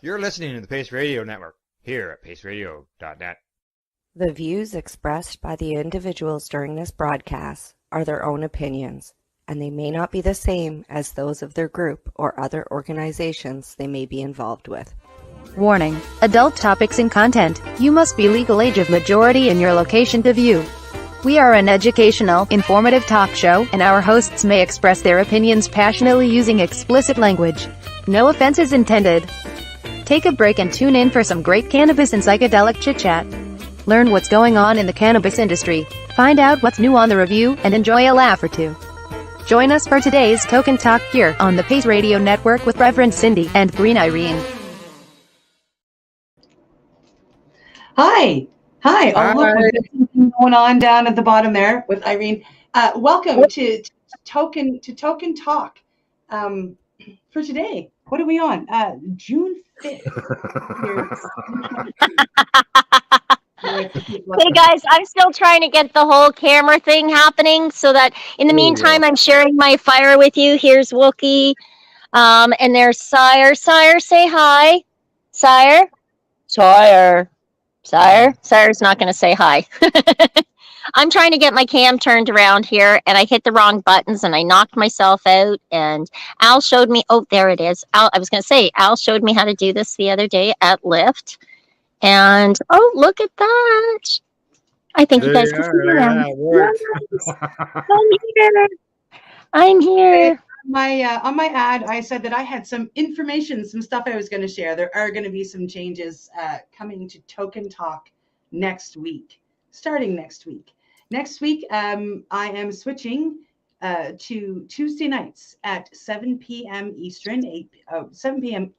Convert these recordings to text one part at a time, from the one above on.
You're listening to the Pace Radio Network here at paceradio.net. The views expressed by the individuals during this broadcast are their own opinions, and they may not be the same as those of their group or other organizations they may be involved with. Warning: adult topics and content. You must be legal age of majority in your location to view. We are an educational, informative talk show, and our hosts may express their opinions passionately using explicit language. No offense is intended. Take a break and tune in for some great cannabis and psychedelic chit-chat. Learn what's going on in the cannabis industry, find out what's new on the review, and enjoy a laugh or two. Join us for today's Tokin Talk here on the Pace Radio Network with Reverend Cindy and Green Irene. Hi. Oh, look, there's something going on down at the bottom there with Irene. Welcome to Tokin Talk for today. What are we on? June 5th. Hey guys, I'm still trying to get the whole camera thing happening so that in the meantime, I'm sharing my fire with you. Here's Wookie. And there's Sire. Sire, say hi. Sire. Sire's not going to say hi. I'm trying to get my cam turned around here, and I hit the wrong buttons, and I knocked myself out, and Al showed me, oh, there it is. Al showed me how to do this the other day at Lyft, and, oh, look at that. I think you guys can see that. I'm here. On my ad, I said that I had some information, some stuff I was going to share. There are going to be some changes coming to Tokin Talk starting next week. Next week, I am switching to Tuesday nights at 7 p.m. Eastern, 7 p.m.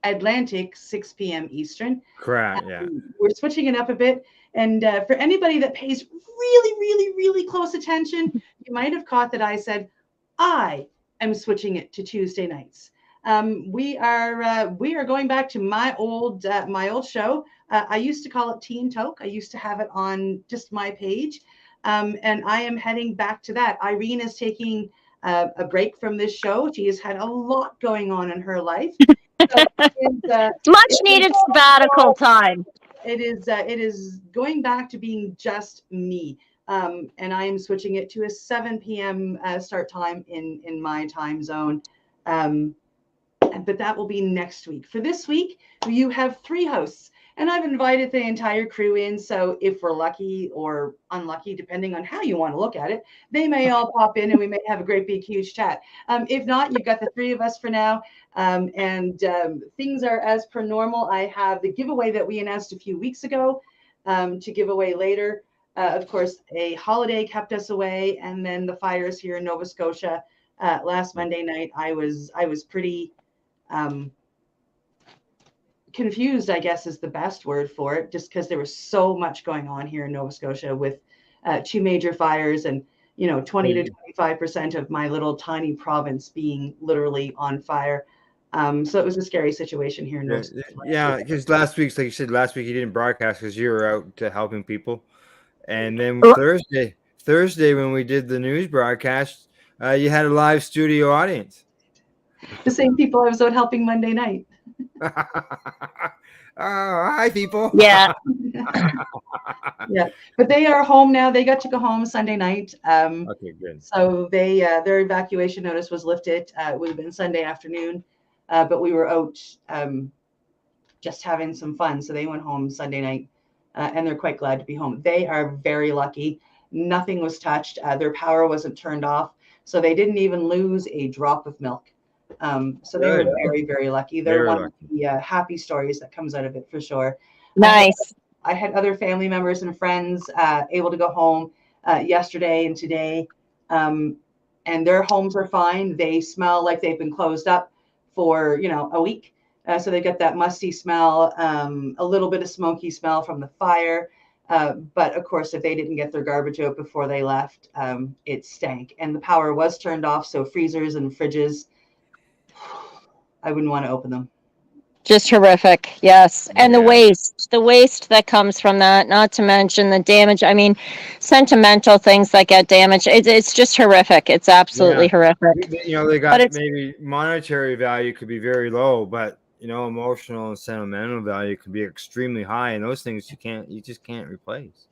Atlantic, 6 p.m. Eastern. Correct, yeah. We're switching it up a bit. And for anybody that pays really, really, really close attention, you might have caught that I said, I am switching it to Tuesday nights. We are going back to my old show. I used to call it Tea and Toke. I used to have it on just my page, and I am heading back to that. Irene is taking a break from this show. She has had a lot going on in her life. So much needed sabbatical time. It is going back to being just me. And I am switching it to a 7 p.m. Start time in my time zone. But that will be next week. For this week, you have 3 hosts, and I've invited the entire crew in. So if we're lucky or unlucky, depending on how you want to look at it, they may all pop in and we may have a great big huge chat. If not, you've got the 3 of us for now. Things are as per normal. I have the giveaway that we announced a few weeks ago to give away later. Of course, a holiday kept us away, and then the fires here in Nova Scotia last Monday night. I was pretty confused, I guess is the best word for it, just because there was so much going on here in Nova Scotia with 2 major fires, and 20 to 25% of my little tiny province being literally on fire. So it was a scary situation here in Nova Scotia. Yeah, because last week, like you said, you didn't broadcast because you were out helping people. And then Thursday when we did the news broadcast, you had a live studio audience. The same people I was out helping Monday night. Oh, hi, people. Yeah. Yeah, but they are home now. They got to go home Sunday night. Okay, good. So they their evacuation notice was lifted. It would have been Sunday afternoon, but we were out just having some fun. So they went home Sunday night. And they're quite glad to be home. They are very lucky. Nothing was touched. Their power wasn't turned off. So they didn't even lose a drop of milk. So they were very, very lucky. They're one of the happy stories that comes out of it for sure. Nice. I had other family members and friends able to go home yesterday and today. And their homes are fine. They smell like they've been closed up for, a week. So they get that musty smell, a little bit of smoky smell from the fire. But of course, if they didn't get their garbage out before they left, it stank. And the power was turned off. So freezers and fridges, I wouldn't want to open them. Just horrific, yes. And the waste that comes from that, not to mention the damage. I mean, sentimental things that get damaged. It's just horrific. It's absolutely horrific. They got maybe monetary value could be very low, but emotional and sentimental value can be extremely high, and those things you just can't replace.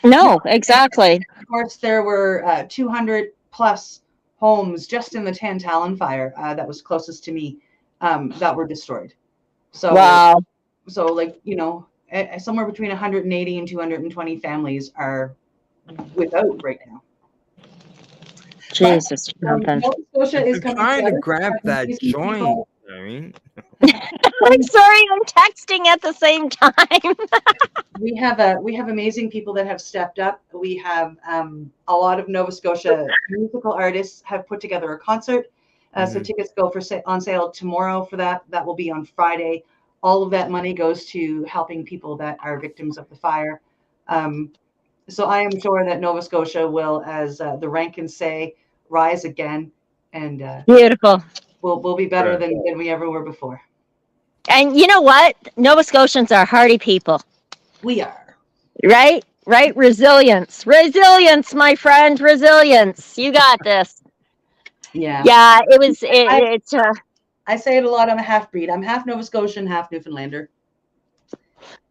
No, exactly. Of course, there were 200 plus homes just in the Tantallon fire that was closest to me that were destroyed. So, Wow. somewhere between 180 and 220 families are without right now. Jesus. Nova Scotia is I'm coming trying to together. grab that Amazing joint. people. I mean, I'm sorry, I'm texting at the same time. We have amazing people that have stepped up. We have a lot of Nova Scotia musical artists have put together a concert. So tickets go on sale tomorrow for that. That will be on Friday. All of that money goes to helping people that are victims of the fire. So I am sure that Nova Scotia will, as the Rankins say, rise again, and Beautiful. we'll be better than we ever were before. And you know what? Nova Scotians are hardy people. We are. Right? Right? Resilience. Resilience, my friend. Resilience. You got this. Yeah. Yeah, I say it a lot. I'm a half breed. I'm half Nova Scotian, half Newfoundlander.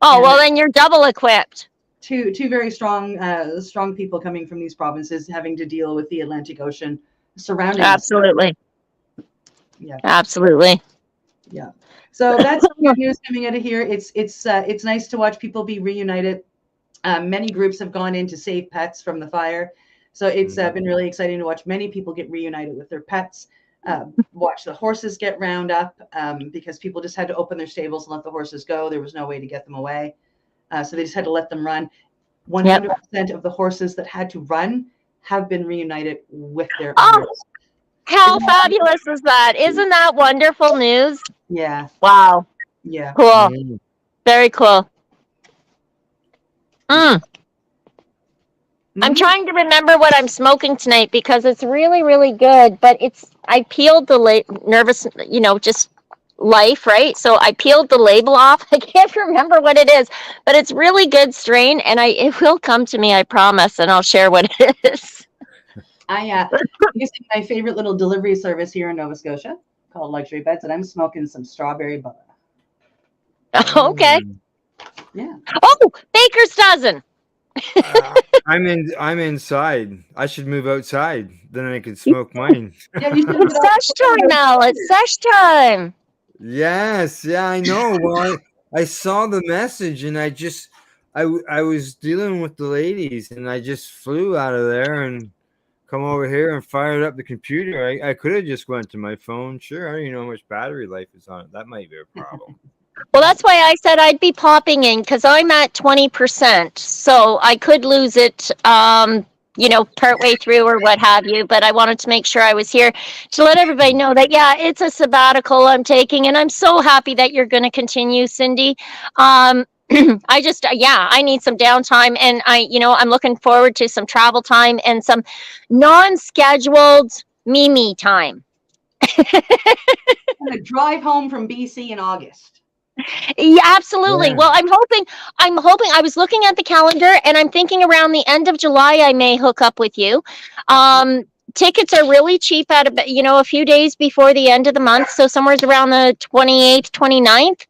Oh, well, then you're double equipped. Two very strong people coming from these provinces, having to deal with the Atlantic Ocean surrounding us. Absolutely. Yeah. Absolutely. Yeah. So that's good news coming out of here. It's nice to watch people be reunited. Many groups have gone in to save pets from the fire. So it's been really exciting to watch many people get reunited with their pets, watch the horses get round up because people just had to open their stables and let the horses go. There was no way to get them away. So they just had to let them run. 100% of the horses that had to run have been reunited with their owners. How fabulous is that? Isn't that wonderful news? Yeah. Wow. Yeah. Cool. Very cool. I'm trying to remember what I'm smoking tonight because it's really, really good. But I peeled the nervous, just life, right? So I peeled the label off. I can't remember what it is, but it's really good strain, and it will come to me, I promise, and I'll share what it is. I'm using my favorite little delivery service here in Nova Scotia called Luxury Beds, and I'm smoking some strawberry butter. Okay. Yeah. Oh, Baker's dozen. I'm inside. I should move outside. Then I can smoke mine. Yeah, you should It's sesh time now. It's sesh time. Yes, yeah, I know. Well, I saw the message, and I was dealing with the ladies, and I just flew out of there and come over here and fired up the computer. I could have just went to my phone. Sure, I don't even know how much battery life is on it. That might be a problem. Well, that's why I said I'd be popping in because I'm at 20%. So I could lose it, partway through or what have you. But I wanted to make sure I was here to let everybody know that, yeah, it's a sabbatical I'm taking. And I'm so happy that you're going to continue, Cindy. I need some downtime. And I'm looking forward to some travel time and some non-scheduled me time. I'm going to drive home from BC in August. Yeah, absolutely. Yeah. Well, I'm hoping I was looking at the calendar and I'm thinking around the end of July, I may hook up with you. Tickets are really cheap at a few days before the end of the month. So somewhere around the 28th, 29th,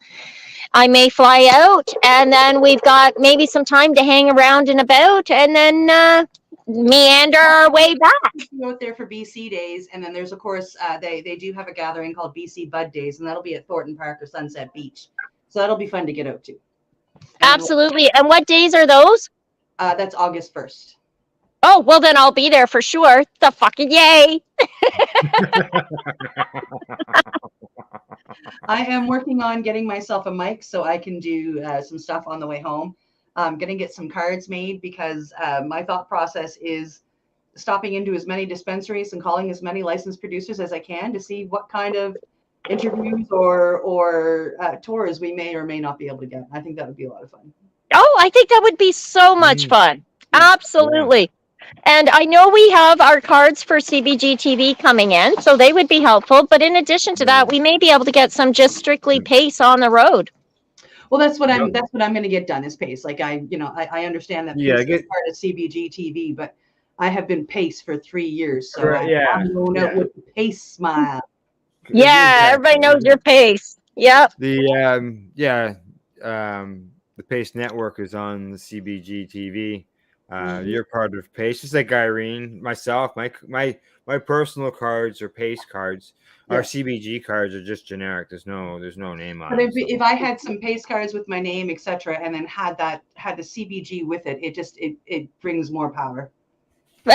I may fly out and then we've got maybe some time to hang around and about and then, meander our way back. Go out there for BC Days, and then there's of course they do have a gathering called BC Bud Days, and that'll be at Thornton Park or Sunset Beach. So that'll be fun to get out to. Absolutely. And what days are those? That's August 1st. Oh, well then I'll be there for sure. The fucking yay. I am working on getting myself a mic so I can do some stuff on the way home. I'm going to get some cards made because my thought process is stopping into as many dispensaries and calling as many licensed producers as I can to see what kind of interviews or tours we may or may not be able to get. I think that would be a lot of fun. Oh, I think that would be so much fun. Absolutely. Yeah. And I know we have our cards for CBG TV coming in, so they would be helpful. But in addition to that, we may be able to get some just strictly pace on the road. Well, that's what I'm going to get done is pace. Like I understand that pace is part of CBG TV, but I have been pace for 3 years, so I'm going out with the pace smile. Yeah, everybody knows your pace. Yep. The Pace Network is on the CBG TV. Mhm. You're part of Pace, just like Irene, myself. My personal cards are Pace cards. Our Yes. CBG cards are just generic. There's no name on But them. if I had some pace cards with my name, etc., and then had the CBG with it, it brings more power.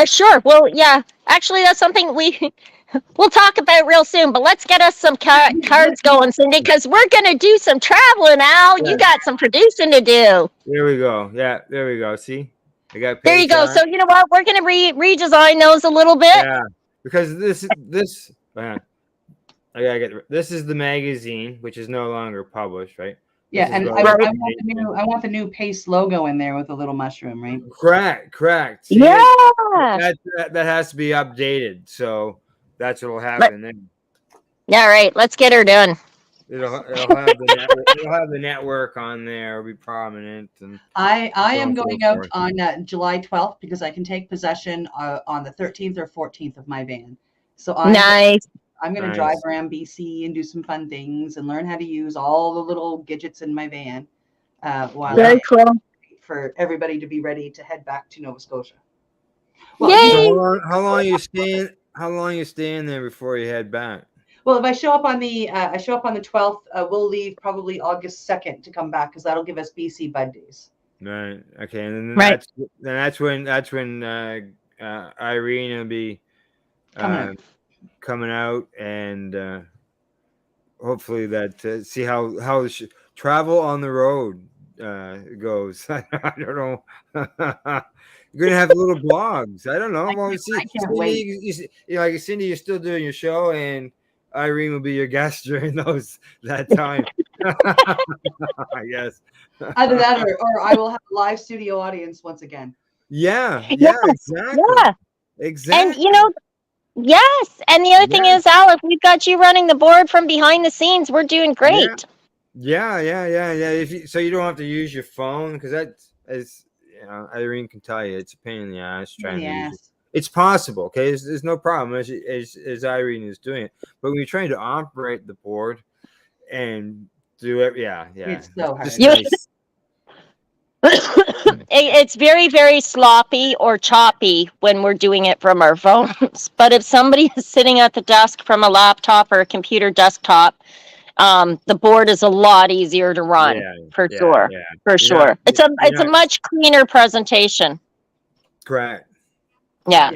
Sure. Well, yeah. Actually, that's something we'll talk about real soon. But let's get us some cards going, Cindy, because we're gonna do some traveling. Al, you got some producing to do. There we go. Yeah, there we go. See, I got There you Pace go. on. So you know what? We're gonna redesign those a little bit. Yeah, because this. I gotta get. This is the magazine, which is no longer published, right? Yeah, This is and about I want the new pace logo in there with the little mushroom, right? Correct. See, Yeah. that has to be updated. So that's what'll happen then. Yeah. Right. Let's get her done. It'll have the network. It'll have the network on there. It'll be prominent. And I am so going out forth. on July 12th because I can take possession on the 13th or 14th of my van. So Nice. I'm going to Nice. drive around BC and do some fun things and learn how to use all the little gadgets in my van while Very cool. for everybody to be ready to head back to Nova Scotia. Yay! So how long are you staying? How long are you staying there before you head back? Well, if I show up on the 12th, we'll leave probably August 2nd to come back because that'll give us BC Bud Days. Right. Okay. And then Right. that's when Irene will be coming out, and hopefully that see how the travel on the road goes. I don't know. You're gonna have little blogs. I don't know. Well, I can't Cindy, wait. like Cindy, you're still doing your show, and Irene will be your guest during that time. I guess. Either that or I will have a live studio audience once again. Yeah, Yeah. exactly. Yeah. Exactly. And you know, yes. And the other thing is, Al, if we've got you running the board from behind the scenes, we're doing great. Yeah. So you don't have to use your phone, because as Irene can tell you, it's a pain in the ass trying to use it. It's possible, okay? There's no problem as Irene is doing it, but when you're trying to operate the board and do it, It's so hard. Nice. It's very, very sloppy or choppy when we're doing it from our phones. But if somebody is sitting at the desk from a laptop or a computer desktop, the board is a lot easier to run for sure. It's a much cleaner presentation. Correct. Yeah.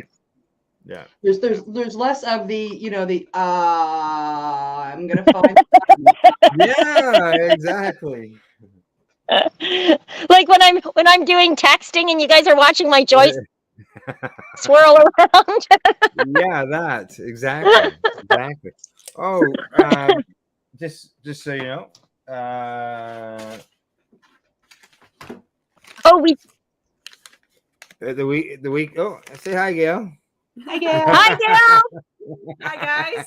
Yeah. There's less of the I'm gonna find. Yeah, exactly. Like when I'm doing texting and you guys are watching my joystick swirl around. Yeah, that exactly. Oh, just so you know, the week. Oh, say hi, Gail. Hi, Gail. Hi, Gail. Hi, guys.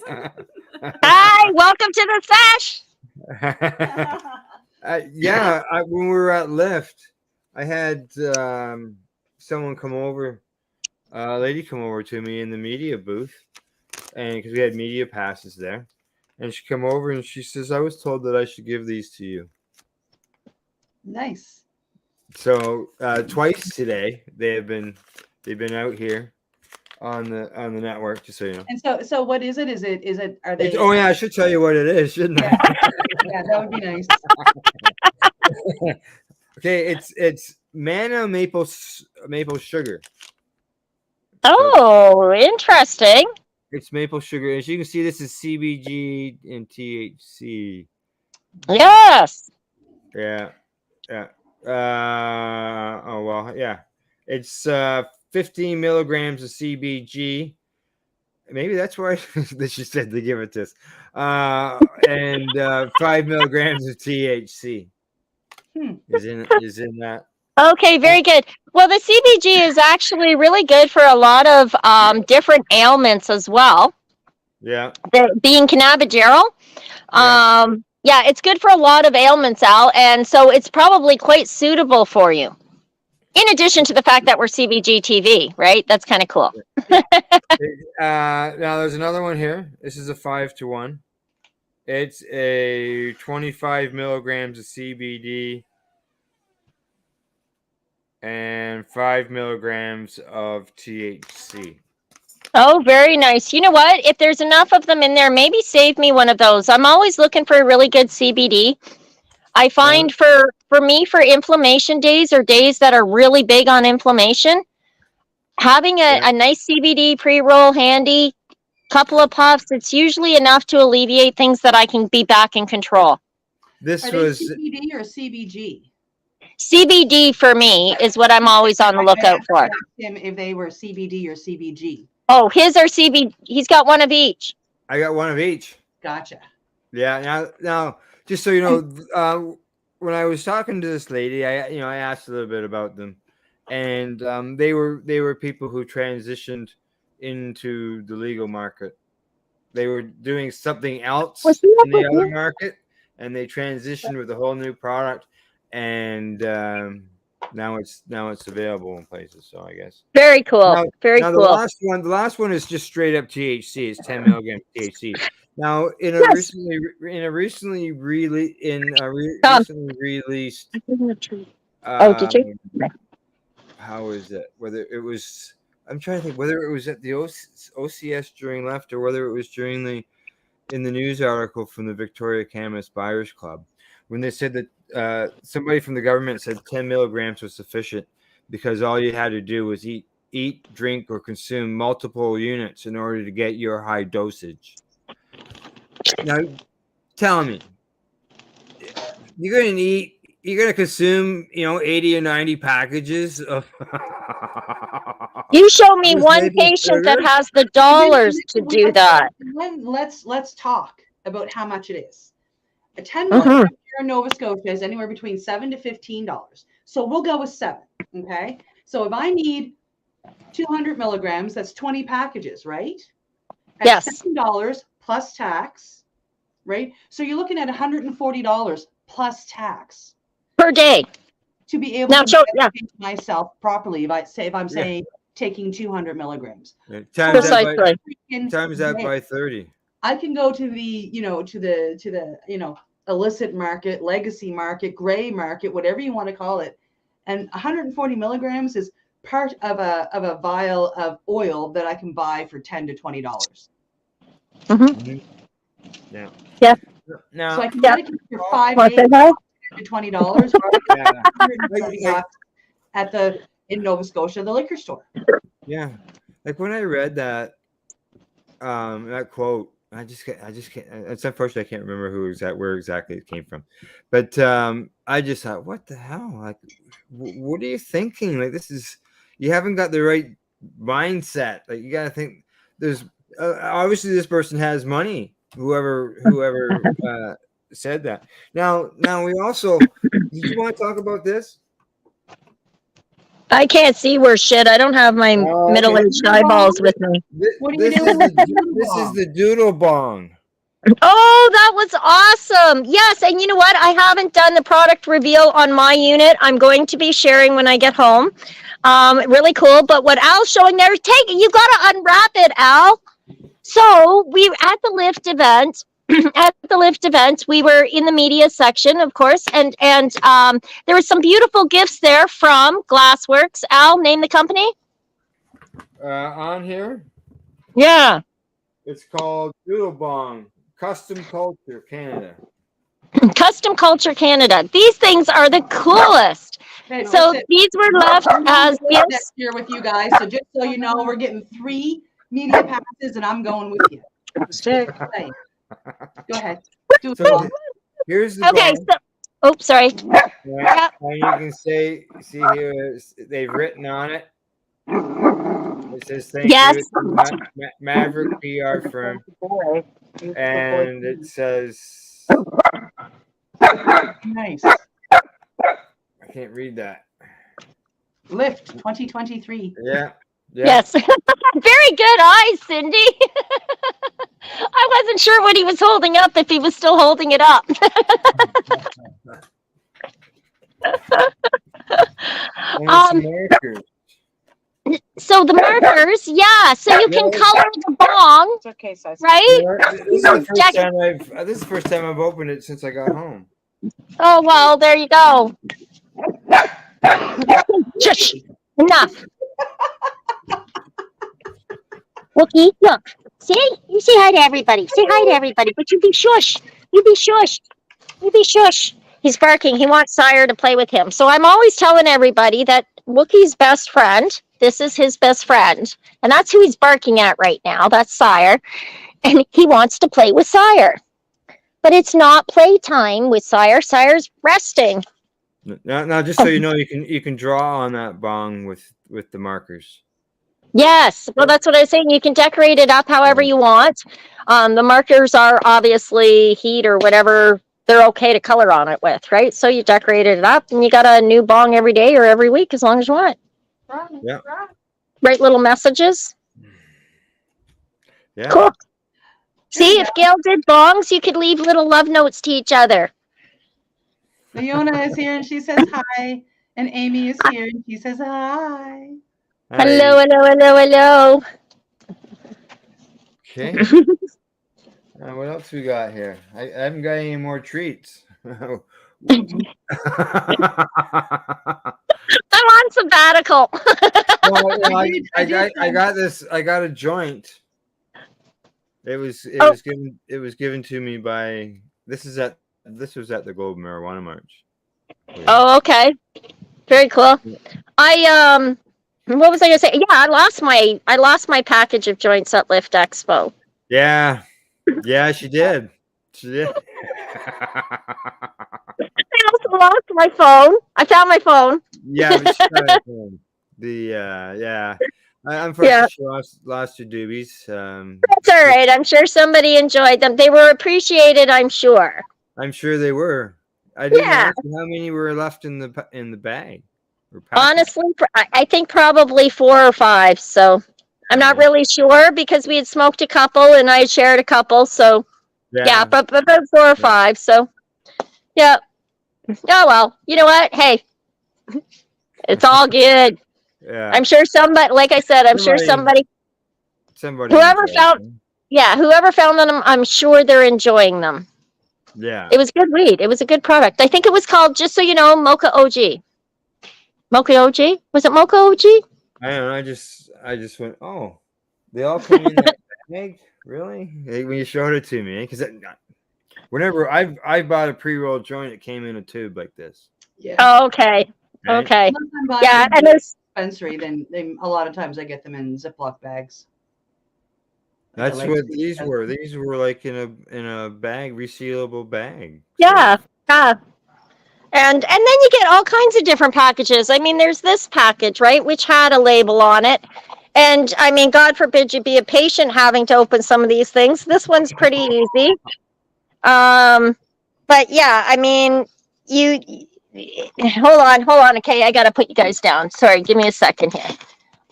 Hi, welcome to the sesh. When we were at Lyft, I had someone come over, a lady come over to me in the media booth, and because we had media passes there, and she come over and she says, "I was told that I should give these to you." Nice. So twice today they've been out here on the network, just so you know. And so what is it? Is it are they? Oh yeah, I should tell you what it is, shouldn't I? Yeah, that would be nice. Okay, it's manna maple sugar. Oh, interesting. It's maple sugar. As you can see, this is CBG and THC. Yes. Yeah. It's 15 milligrams of CBG. Maybe that's why she said to give it to us. And 5 milligrams of THC is in that. Okay, very good. Well, the CBG is actually really good for a lot of different ailments as well. Yeah. Being cannabidiol. Yeah, it's good for a lot of ailments, Al, and so it's probably quite suitable for you. In addition to the fact that we're CBG TV, right? That's kind of cool. Now there's another one here. This is a 5-to-1. It's a 25 milligrams of CBD and 5 milligrams of THC. Oh, very nice. You know what? If there's enough of them in there, maybe save me one of those. I'm always looking for a really good CBD. I find for me, for inflammation days or days that are really big on inflammation, having a nice CBD pre-roll handy, couple of puffs, it's usually enough to alleviate things that I can be back in control. This Are was they CBD or CBG? CBD for me is what I'm always on the lookout for. I asked him if they were CBD or CBG. Oh, his are CBD. He's got one of each. I got one of each. Gotcha. Yeah. Now, just so you know, when I was talking to this lady, I asked a little bit about them, and they were people who transitioned into the legal market. They were doing something else in the other market, and they transitioned with a whole new product, and now it's available in places. So I guess Very cool. Very now cool. the last one is just straight up THC. It's 10 milligrams THC. Now in a recently released Did you? how is it? Whether it was, I'm trying to think whether it was at the OCS during left or whether it was in the news article from the Victoria Cannabis Buyers Club, when they said that somebody from the government said 10 milligrams was sufficient because all you had to do was eat, drink, or consume multiple units in order to get your high dosage. Now, tell me, you're gonna consume, 80 or 90 packages of. You show me This one maple patient that sugar? has the dollars to do that. Let's talk about how much it is. A 10 milligram here in Nova Scotia is anywhere between $7 to $15. So we'll go with 7. Okay. So if I need 200 milligrams, that's 20 packages, right? At Yes. $7 plus tax, right? So you're looking at $140 plus tax Per day. to be able Now, to yeah. medicate myself properly. If I'm saying taking 200 milligrams, Times Precisely. that by 30. I can go to the illicit market, legacy market, gray market, whatever you want to call it, and 140 milligrams is part of a vial of oil that I can buy for $10 to $20. Yeah. Yeah. Now, So I can medicate for 5 Want days, to say hi? $10 to $20, or I can get $140 in Nova Scotia, the liquor store. Yeah, like when I read that quote, I just can't. It's unfortunate I can't remember where exactly it came from, but I just thought, what the hell? Like, what are you thinking? Like, you haven't got the right mindset. Like, you got to think. There's obviously this person has money. Whoever said that. Now we also. Did you want to talk about this? I can't see worth shit. I don't have my middle-aged eyeballs with me. This is the doodle bong. Oh, that was awesome. Yes, and you know what? I haven't done the product reveal on my unit. I'm going to be sharing when I get home. Really cool. But what Al's showing there, you got to unwrap it, Al. So we at the Lift event. At the Lift event, we were in the media section, of course, and there were some beautiful gifts there from Glassworks. Al, name the company. On here, yeah, it's called Doodle Bong Custom Culture Canada. Custom Culture Canada. These things are the coolest. Okay, so these were left as gifts here with you guys. So just so you know, we're getting 3 media passes, and I'm going with you. Go ahead. So here's the bong. Sorry. Yeah, and you can see here they've written on it. It says thank you, Maverick PR firm, and it says nice. I can't read that. Lift 2023. Yeah. Yes. Very good eyes, Cindy. I wasn't sure what he was holding up, if he was still holding it up. So the markers, yeah. So you can color the bong, It's okay, so right? This is the first time this is the first time I've opened it since I got home. Oh well, there you go. Shush. Enough. Wookie, look. See? You say hi to everybody. Say hi to everybody. But you be shush. You be shush. You be shush. He's barking. He wants Sire to play with him. So I'm always telling everybody that Wookie's best friend, this is his best friend. And that's who he's barking at right now. That's Sire. And he wants to play with Sire. But it's not playtime with Sire. Sire's resting. Now, just so you know, you can draw on that bong with the markers. Yes. Well, that's what I was saying. You can decorate it up however you want. The markers are obviously heat or whatever they're okay to color on it with, right? So you decorated it up and you got a new bong every day or every week as long as you want. Yeah. Write little messages. Yeah. Cool. See, if Gail did bongs, you could leave little love notes to each other. Leona is here and she says hi. And Amy is here and she says hi. Hello, hello, hello, hello. Okay. What else we got here? I haven't got any more treats. I'm on sabbatical. Well, I got this. I got a joint. It was given to me by this was at the Global Marijuana March. Yeah. Oh, okay. Very cool. What was I gonna say? Yeah, I lost my package of joints at Lift Expo. Yeah, she did. She did. I also lost my phone. I found my phone. Yeah, but she got it home. Yeah. Unfortunately, she lost her doobies. That's all right. I'm sure somebody enjoyed them. They were appreciated, I'm sure. I'm sure they were. I didn't ask you how many were left in the bag. Honestly, I think probably 4 or 5. So I'm not really sure because we had smoked a couple and I had shared a couple. So yeah, but about 4 or 5. So yeah. Oh well. You know what? Hey, it's all good. Yeah. I'm sure somebody, like I said, sure somebody whoever found them, I'm sure they're enjoying them. Yeah. It was good weed. It was a good product. I think it was called, just so you know, Mocha OG. Mocha OG? Was it Mocha OG? I don't know. I just went, oh, they all come in that bag? Really? When you showed it to me, because whenever I bought a pre-rolled joint, it came in a tube like this. Yeah. Oh, okay. Right? Okay. Yeah, and there's dispensary. Then a lot of times I get them in Ziploc bags. That's what these were. These were like in a bag, resealable bag. Yeah. Yeah. And then you get all kinds of different packages. I mean, there's this package, right, which had a label on it. And I mean, God forbid you be a patient having to open some of these things. This one's pretty easy. But yeah, I mean, hold on. Okay, I got to put you guys down. Sorry, give me a second here.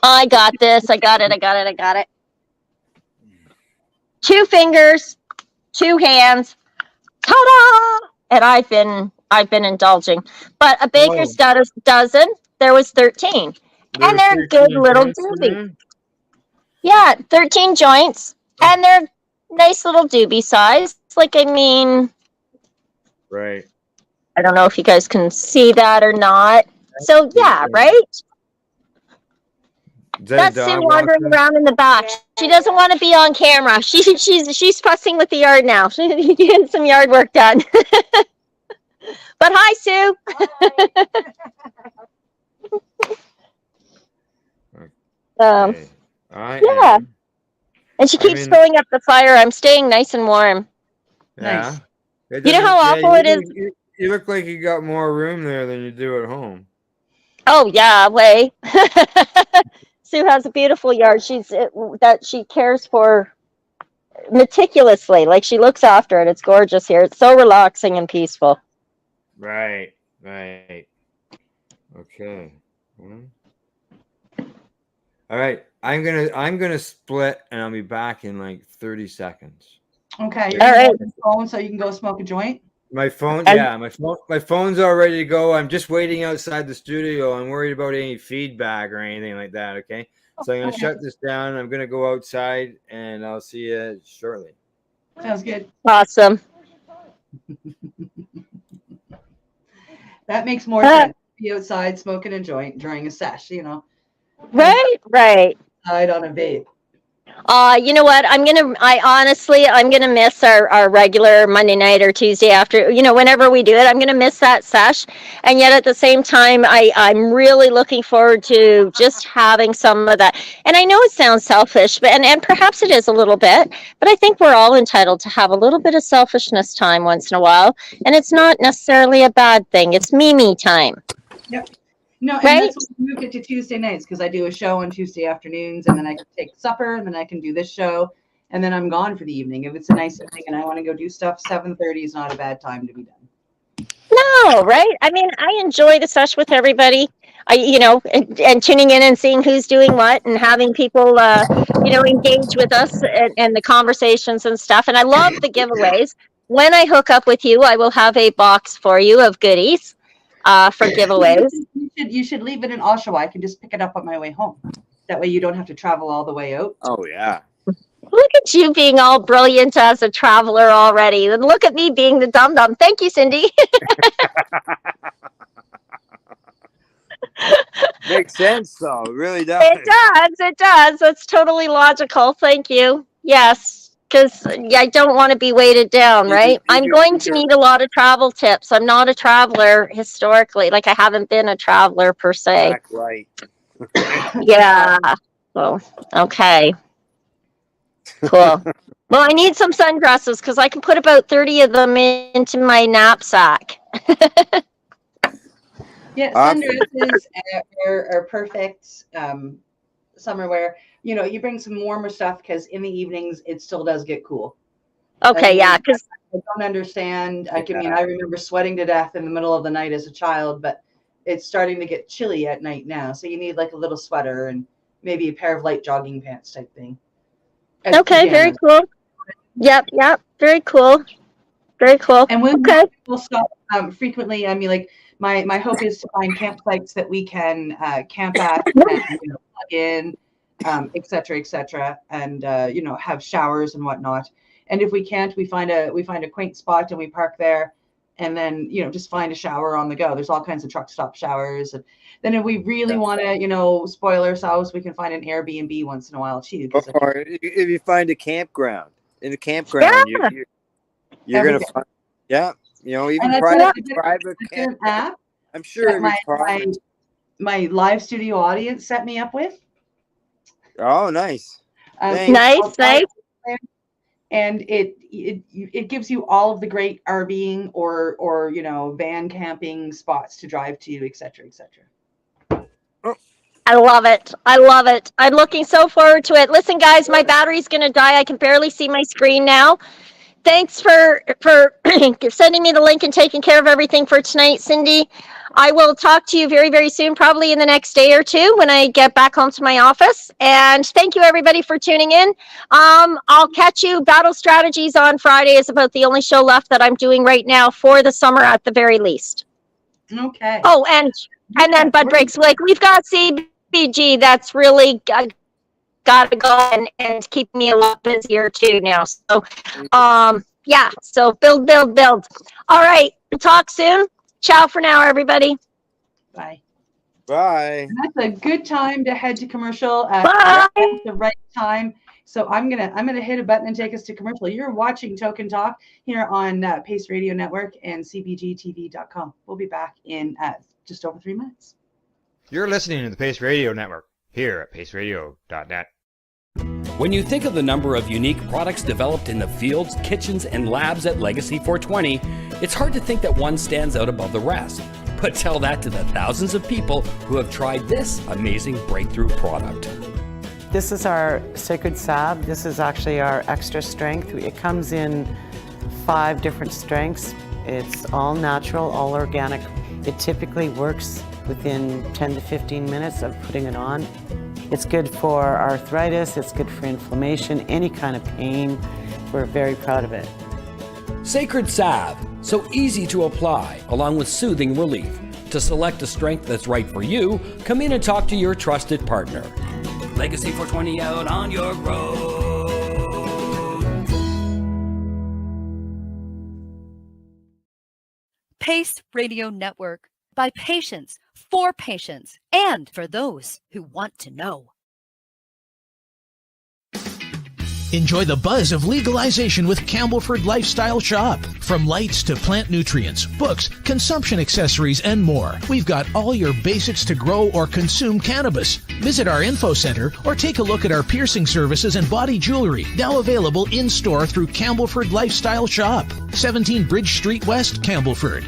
I got this. I got it. 2 fingers, 2 hands. Ta-da! And I've been indulging. But a baker's dozen, there was 13. And they're good little doobie. Yeah, 13 joints. And they're nice little doobie size. Like, I mean, right. I don't know if you guys can see that or not. So yeah, right? That's Sue wandering around in the back. She doesn't want to be on camera. She's fussing with the yard now. She's getting some yard work done. But hi, Sue. Yeah. And she keeps filling up the fire. I'm staying nice and warm. Yeah. Nice. You know how awful it is? You look like you got more room there than you do at home. Oh yeah, way. Sue has a beautiful yard. That she cares for meticulously. Like, she looks after it. It's gorgeous here. It's so relaxing and peaceful. Right. Okay. All right. I'm gonna split and I'll be back in like 30 seconds. Okay. All right. Phone so you can go smoke a joint. My phone, And- yeah, my phone's all ready to go. I'm just waiting outside the studio. I'm worried about any feedback or anything like that. Okay, so I'm gonna shut this down. I'm gonna go outside, and I'll see you shortly. Sounds good. Awesome. That makes more sense. Be outside smoking a joint during a sesh, Right, right. outside on a vape. You know what? I'm gonna miss our regular Monday night or Tuesday after, whenever we do it, I'm gonna miss that sesh. And yet at the same time, I'm really looking forward to just having some of that. And I know it sounds selfish, but and perhaps it is a little bit, but I think we're all entitled to have a little bit of selfishness time once in a while. And it's not necessarily a bad thing. It's me time. Yep. No, and Right? that's why we moved it to Tuesday nights, because I do a show on Tuesday afternoons, and then I can take supper, and then I can do this show, and then I'm gone for the evening. If it's a nice evening and I want to go do stuff, 7:30 is not a bad time to be done. No, right? I mean, I enjoy the sesh with everybody. And tuning in and seeing who's doing what and having people, engage with us and the conversations and stuff. And I love the giveaways. When I hook up with you, I will have a box for you of goodies for giveaways. You should leave it in Oshawa. I can just pick it up on my way home. That way you don't have to travel all the way out. Oh yeah. Look at you being all brilliant as a traveler already. And look at me being the dum-dum. Thank you, Cindy. Makes sense though. It really does. It does. That's totally logical. Thank you. Yes, because I don't want to be weighted down, right? I'm going to need a lot of travel tips. I'm not a traveler historically. Like, I haven't been a traveler per se. Right. Yeah. So, okay. Cool. Well, I need some sundresses because I can put about 30 of them into my knapsack. Yeah, Awesome. sundresses are perfect summer wear. You bring some warmer stuff because in the evenings it still does get cool. Okay, yeah, because I don't understand. I remember sweating to death in the middle of the night as a child, but it's starting to get chilly at night now. So you need like a little sweater and maybe a pair of light jogging pants type thing. As okay, very pajamas. cool. Yep, very cool. Very cool. And when Okay. we'll stop frequently, I mean, like my hope is to find campsites that we can camp at and plug in, et cetera, and have showers and whatnot. And if we can't, we find a quaint spot and we park there, and then just find a shower on the go. There's all kinds of truck stop showers. And then if we really want to spoil ourselves, we can find an Airbnb once in a while too. Or if you find a campground, in a campground, you're going to find, even private camp. App I'm sure my live studio audience set me up with. Oh, nice. Nice. And it gives you all of the great RVing or van camping spots to drive to, et cetera, et cetera. I love it. I'm looking so forward to it. Listen, guys, my battery's going to die. I can barely see my screen now. Thanks for sending me the link and taking care of everything for tonight, Cindy. I will talk to you very, very soon, probably in the next day or two when I get back home to my office. And thank you, everybody, for tuning in. I'll catch you. Battle Strategies on Friday is about the only show left that I'm doing right now for the summer at the very least. Okay. Oh, and then Bud Breaks. Like, we've got CBG that's really got to go and keep me a lot busier too now. So, so build. All right. Talk soon. Ciao for now, everybody. Bye. Bye. And that's a good time to head to commercial at the right time. So I'm gonna hit a button and take us to commercial. You're watching Tokin Talk here on Pace Radio Network and cbgtv.com. We'll be back in just over 3 minutes. You're listening to the Pace Radio Network here at paceradio.net. When you think of the number of unique products developed in the fields, kitchens, and labs at Legacy 420, it's hard to think that one stands out above the rest. But tell that to the thousands of people who have tried this amazing breakthrough product. This is our Sacred Salve. This is actually our extra strength. It comes in 5 different strengths. It's all natural, all organic. It typically works within 10 to 15 minutes of putting it on. It's good for arthritis, it's good for inflammation, any kind of pain. We're very proud of it. Sacred Salve, so easy to apply, along with soothing relief. To select a strength that's right for you, come in and talk to your trusted partner. Legacy 420 out on your road. Pace Radio Network. By patients, for patients, and for those who want to know. Enjoy the buzz of legalization with Campbellford Lifestyle Shop. From lights to plant nutrients, books, consumption accessories, and more. We've got all your basics to grow or consume cannabis. Visit our info center or take a look at our piercing services and body jewelry, now available in-store through Campbellford Lifestyle Shop. 17 Bridge Street West, Campbellford.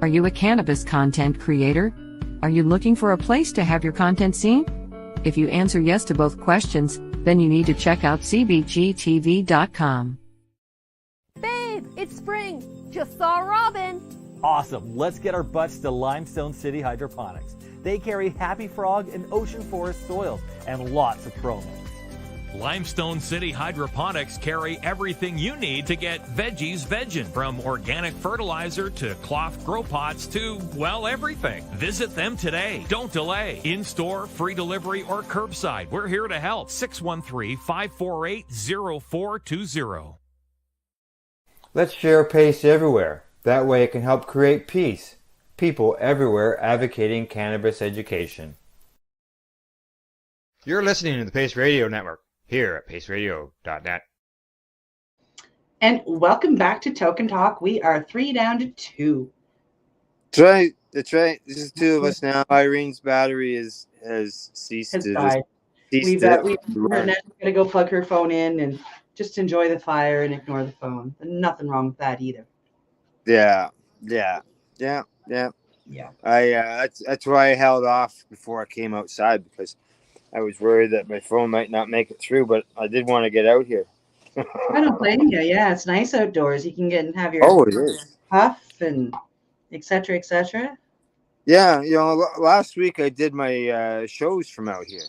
Are you a cannabis content creator? Are you looking for a place to have your content seen? If you answer yes to both questions, then you need to check out cbgtv.com. Babe, it's spring. Just saw Robin. Awesome. Let's get our butts to Limestone City Hydroponics. They carry Happy Frog and Ocean Forest soils and lots of pro mix. Limestone City Hydroponics carry everything you need to get veggies veggin', from organic fertilizer to cloth grow pots to, well, everything. Visit them today. Don't delay. In-store, free delivery, or curbside. We're here to help. 613-548-0420. Let's share Pace everywhere. That way it can help create peace. People everywhere advocating cannabis education. You're listening to the Pace Radio Network here at paceradio.net. And welcome back to Tokin Talk. We are 3 down to 2. That's right. That's right. This is 2 of us now. Irene's battery has ceased. Has died. We're going to go plug her phone in and just enjoy the fire and ignore the phone. Nothing wrong with that either. Yeah. That's why I held off before I came outside, because I was worried that my phone might not make it through, but I did want to get out here. I don't blame you. Yeah, it's nice outdoors. You can get and have your it is. puff and et cetera, et cetera. Yeah, last week I did my shows from out here.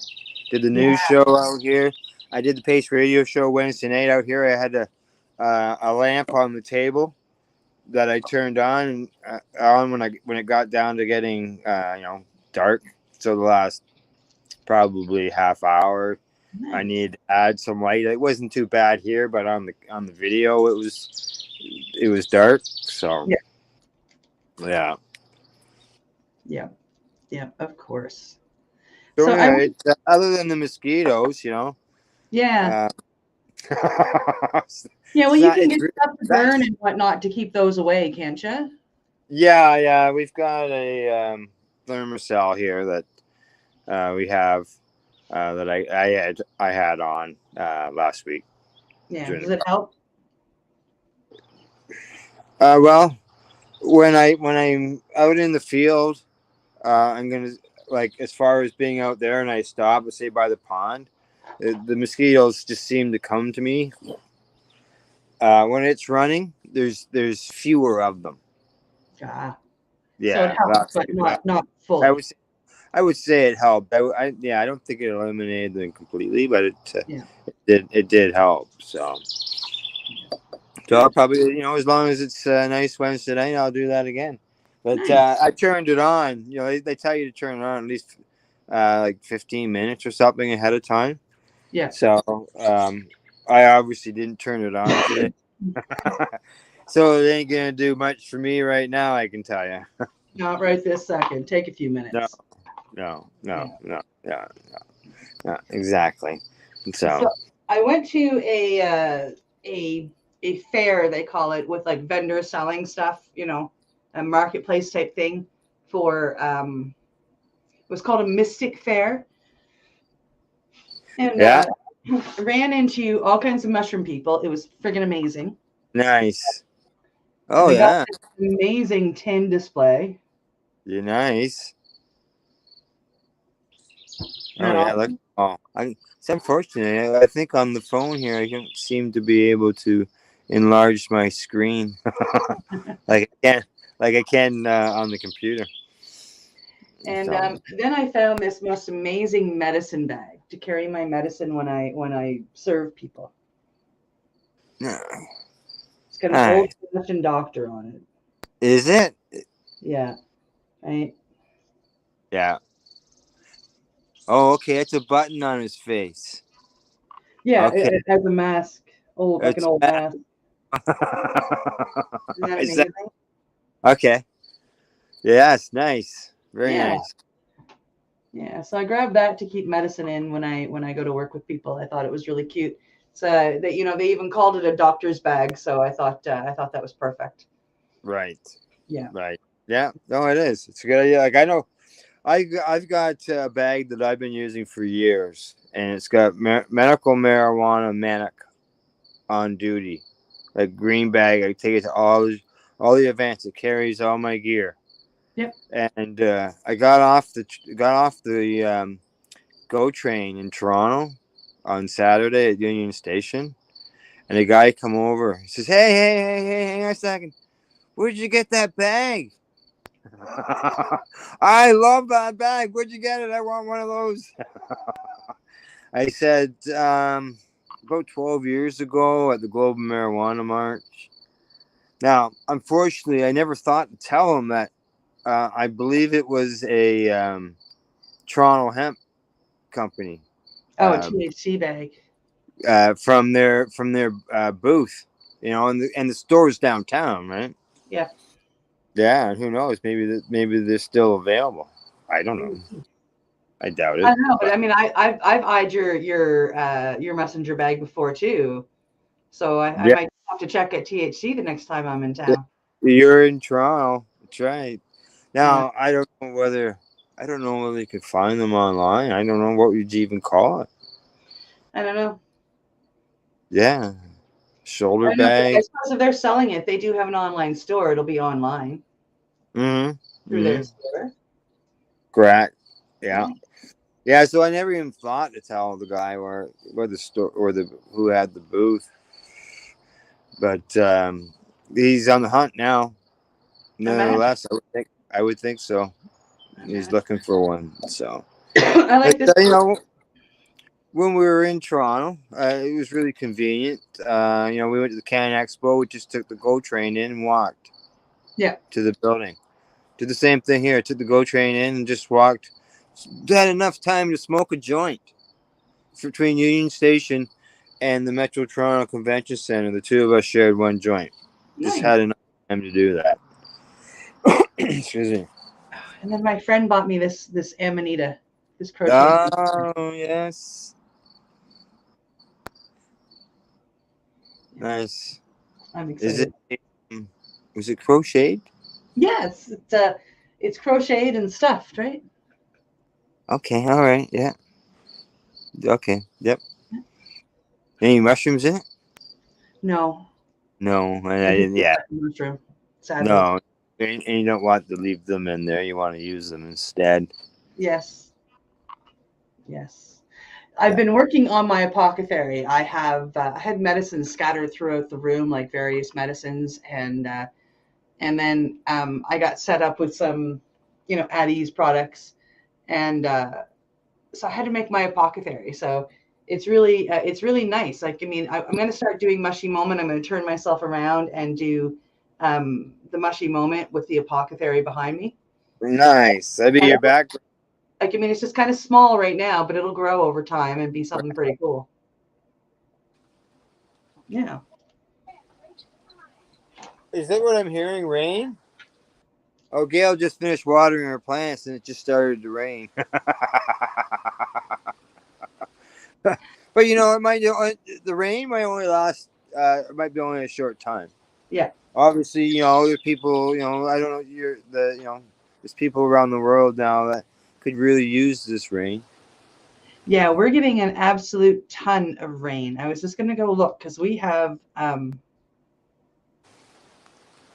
Did the news show out here. I did the Pace Radio show Wednesday night out here. I had a lamp on the table that I turned on when it got down to getting dark. So the last probably half hour, nice. I needed to add some light. It wasn't too bad here, but on the video it was dark. So yeah, of course. So anyway, other than the mosquitoes, Yeah. Yeah, well, you can get stuff to burn and whatnot to keep those away, can't you? Yeah. We've got a thermocell here that we have that I had on last week. Yeah. Does it help? Well, when I'm out in the field, I'm gonna, like, as far as being out there, and I stop, let's say by the pond, the mosquitoes just seem to come to me. When it's running, there's fewer of them. Yeah. So it helps, but not fully. I would say it helped. I don't think it eliminated them completely, but it did help. So I'll probably, as long as it's a nice Wednesday night, I'll do that again. But nice. I turned it on. They tell you to turn it on at least like 15 minutes or something ahead of time. Yeah. So I obviously didn't turn it on today. So it ain't gonna do much for me right now, I can tell you. Not right this second. Take a few minutes. No, exactly. So I went to a fair, they call it, with like vendors selling stuff, you know, a marketplace type thing for it was called a Mystic Fair. And yeah, ran into all kinds of mushroom people. It was friggin' amazing. nice. And Oh I got yeah, this amazing tin display. you're nice. Oh And yeah, look. Oh, it's unfortunate. I think on the phone here, I don't seem to be able to enlarge my screen like I can on the computer. And So, then I found this most amazing medicine bag to carry my medicine when I serve people. It's got an Hi. old-fashioned doctor on it. Is it? Yeah. Right. Yeah. Oh, okay. It's a button on his face. Yeah, Okay. it has a mask. Old, like an It's old mask. Isn't that Is that amazing? okay? Yes, nice. Very Yeah. nice. Yeah. So I grabbed that to keep medicine in when I go to work with people. I thought it was really cute. So that, you know, they even called it a doctor's bag. So I thought that was perfect. Right. Yeah. Right. Yeah. No, it is. It's a good idea. Like I know, I've got a bag that I've been using for years, and it's got medical marijuana manic on duty, like green bag. I take it to all the events. It carries all my gear. Yep. And I got off the GO train in Toronto on Saturday at Union Station, and a guy come over. He says, "Hey, hang on a second. Where'd you get that bag?" I love that bag. Where'd you get it? I want one of those. I said, about 12 years ago at the Global Marijuana March. Now, unfortunately, I never thought to tell him that I believe it was a Toronto hemp company Oh, a THC bag. from their booth, you know, and the store's downtown, right? Yeah. Yeah, and who knows? Maybe they're still available. I don't know. I doubt it. I know, but I mean, I've eyed your messenger bag before too, so I Yeah, might have to check at THC the next time I'm in town. you're in Toronto. That's right. Yeah. Now I don't know whether you could find them online. I don't know what you'd even call it. I don't know. Yeah, I shoulder don't know. I bag. suppose if they're selling it, they do have an online store. It'll be online Mm-hmm. through their Mm-hmm. store. Correct. Yeah. Yeah. So I never even thought to tell the guy where the store or the who had the booth, but he's on the hunt now. Imagine. Nevertheless, I would think so. He's looking for one. So, I but like this. you know, when we were in Toronto, it was really convenient. You know, we went to the Can Expo. We just took the GO train in and walked Yeah. to the building. Did the same thing here. Took the GO train in and just walked. Had enough time to smoke a joint between Union Station and the Metro Toronto Convention Center. The two of us shared one joint. Just Nice. had enough time to do that. Excuse me. And then my friend bought me this Amanita, this crochet. Oh yes. Nice. I'm Is excited. it? Was it crocheted? Yes, it's crocheted and stuffed, right? Okay. All right. Yeah. Okay. Yep. Any mushrooms in it? No. No, and I I think didn't. it's Yeah. a mushroom, sadly. No, and you don't want to leave them in there. You want to use them instead. Yes. Yes. I've been working on my apothecary. I had medicines scattered throughout the room, like various medicines, and then I got set up with some, you know, at ease products, and so I had to make my apothecary. So it's really nice. Like, I mean, I'm going to start doing mushy moment. I'm going to turn myself around and do the mushy moment with the apothecary behind me. Nice. That'd be your back. Like, I mean, it's just kind of small right now, but it'll grow over time and be something pretty cool. Yeah. Is that what I'm hearing? Rain? Oh, Gail just finished watering her plants and it just started to rain. But you know, it might the rain might only last. It might be only a short time. Yeah. Obviously, you know, there's people. You know, I don't know. You know, there's people around the world now that could really use this rain. Yeah, we're getting an absolute ton of rain. I was just going to go look because we have.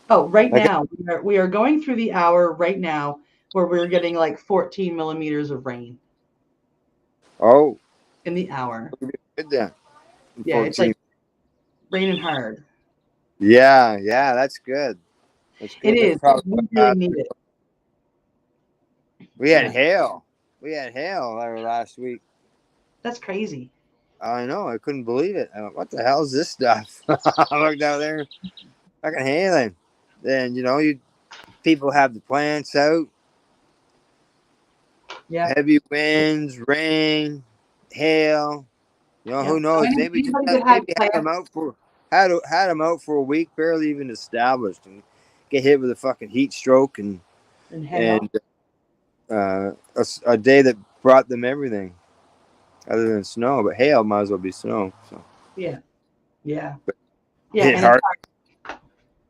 Right now we are going through the hour right now where we're getting like 14 millimeters of rain. Oh. In the hour. Good then. Yeah, 14. it's like raining hard. Yeah, that's good. That's good. It is. Probably We really need it. We had hail. We had hail last week. That's crazy. I know. I couldn't believe it. I went, what the hell is this stuff? I looked out there, fucking hailing. Then you know, people have the plants out. Yeah. Heavy winds, rain, hail. You know, who knows? Maybe just had them out for had them out for a week, barely even established, and get hit with a fucking heat stroke and a day that brought them everything other than snow. But hail might as well be snow. So yeah. But And hard.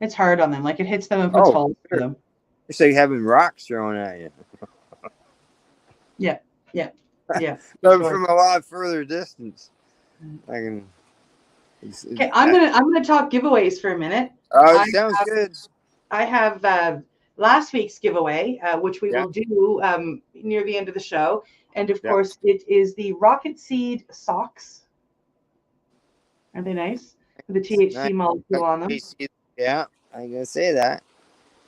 it's hard on them. Like it hits them and puts holes through them. It's like having rocks thrown at you. Yeah. But from a lot further distance. I can. Okay, I'm gonna talk giveaways for a minute. Oh, sounds good. I have last week's giveaway, which we will do near the end of the show, and of course it is the Rocket Seed socks. Are they nice? The THC molecule on them. Yeah, I'm gonna say that.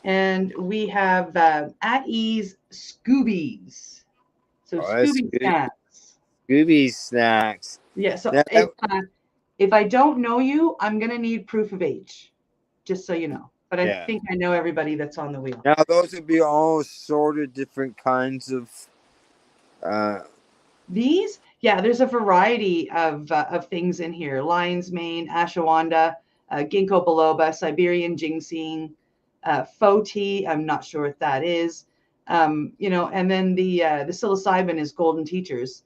And we have At Ease Scoobies. So Scooby snacks. Scooby snacks. Yeah. So if I don't know you, I'm gonna need proof of age, just so you know. But I think I know everybody that's on the wheel. Now those would be all sort of different kinds of. These, there's a variety of things in here: lion's mane, ashwagandha, ginkgo biloba, Siberian ginseng, faux tea. I'm not sure what that is. You know, and then the psilocybin is golden teachers.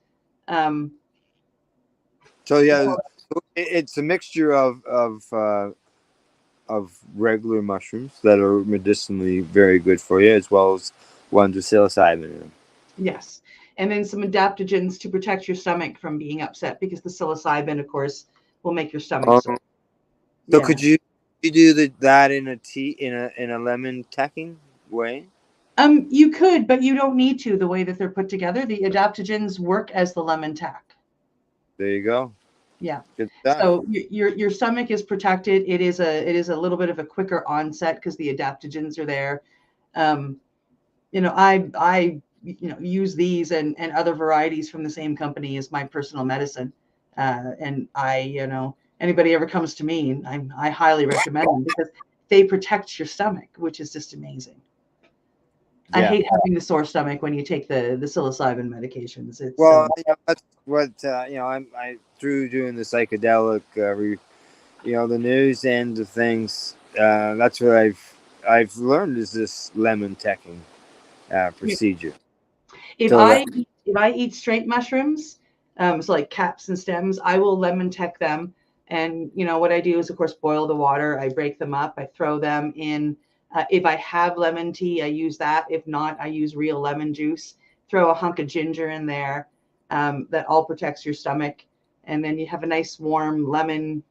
So it's a mixture of regular mushrooms that are medicinally very good for you, as well as ones with psilocybin in them. Yes, and then some adaptogens to protect your stomach from being upset, because the psilocybin, of course, will make your stomach sore. So could you do that in a tea in a lemon tacking way? You could, but you don't need to. The way that they're put together, the adaptogens work as the lemon tack. There you go. Yeah. Good stuff. So your stomach is protected. It is a little bit of a quicker onset because the adaptogens are there. You know, I use these and other varieties from the same company as my personal medicine. And anybody ever comes to me, I highly recommend them because they protect your stomach, which is just amazing. I hate having the sore stomach when you take the psilocybin medications. It's that's what I through doing the psychedelic, the news end of things. That's what I've learned is this lemon teching procedure. If I eat straight mushrooms, so like caps and stems, I will lemon tech them. And what I do is, of course, boil the water. I break them up. I throw them in. If I have lemon tea, I use that. If not, I use real lemon juice. Throw a hunk of ginger in there. That all protects your stomach. And then you have a nice warm lemon,